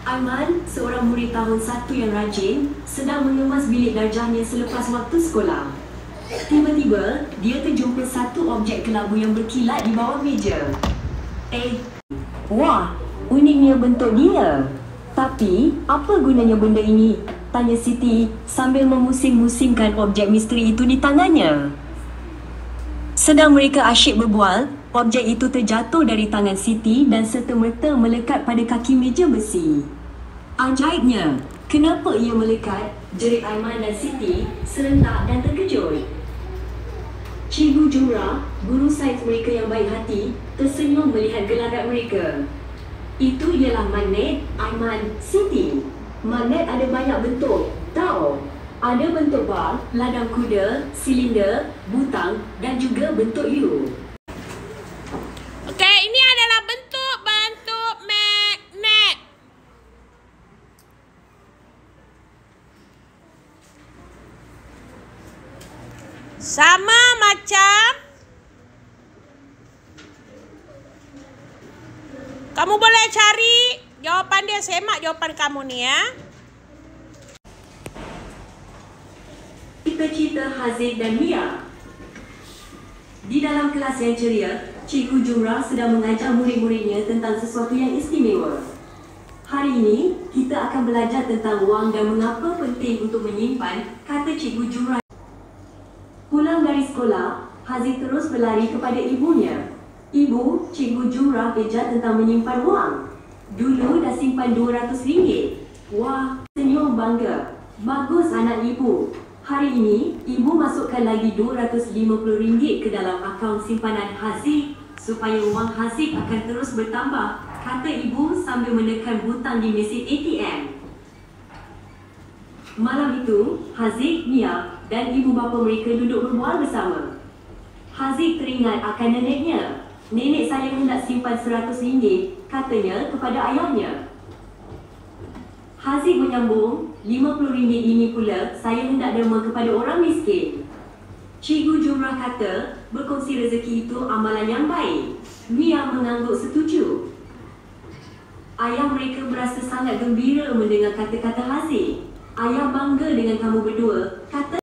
Aiman, seorang murid tahun 1 yang rajin, sedang mengemas bilik darjahnya selepas waktu sekolah. Tiba-tiba, dia terjumpa satu objek kelabu yang berkilat di bawah meja. Wah, uniknya bentuk dia. Tapi, apa gunanya benda ini? Tanya Siti sambil memusing-musingkan objek misteri itu di tangannya. Sedang mereka asyik berbual, objek itu terjatuh dari tangan Siti dan serta-merta melekat pada kaki meja besi. Ajaibnya, kenapa ia melekat? Jerit Aiman dan Siti serentak dan terkejut. Cikgu Jumrah, guru sains mereka yang baik hati, tersenyum melihat gelagat mereka. Itu ialah magnet, Aiman, Siti. Magnet ada banyak bentuk, tahu? Ada bentuk bar, ladang kuda, silinder, butang dan juga bentuk U. Okey, ini adalah bentuk magnet. Sama macam kamu boleh cari jawapan dia, semak jawapan kamu ni ya. Cita-cita Haziq dan Mia. Di dalam kelas yang ceria, Cikgu Jumrah sedang mengajar murid-muridnya tentang sesuatu yang istimewa. Hari ini, kita akan belajar tentang wang dan mengapa penting untuk menyimpan, kata Cikgu Jumrah. Pulang dari sekolah, Haziq terus berlari kepada ibunya. Ibu, Cikgu Jumrah kejar tentang menyimpan wang. Dulu dah simpan RM200. Wah, senyum bangga. Bagus anak ibu. Hari ini, ibu masukkan lagi RM250 ke dalam akaun simpanan Haziq supaya wang Haziq akan terus bertambah, kata ibu sambil menekan butang di mesin ATM. Malam itu, Haziq, Mia dan ibu bapa mereka duduk berbual bersama. Haziq teringat akan neneknya. Nenek saya hendak simpan RM100, katanya kepada ayahnya. Haziq menyambung, RM50 ini pula saya hendak derma kepada orang miskin. Cikgu Jumrah kata, berkongsi rezeki itu amalan yang baik. Mia mengangguk setuju. Ayah mereka berasa sangat gembira mendengar kata-kata Haziq. Ayah bangga dengan kamu berdua, kata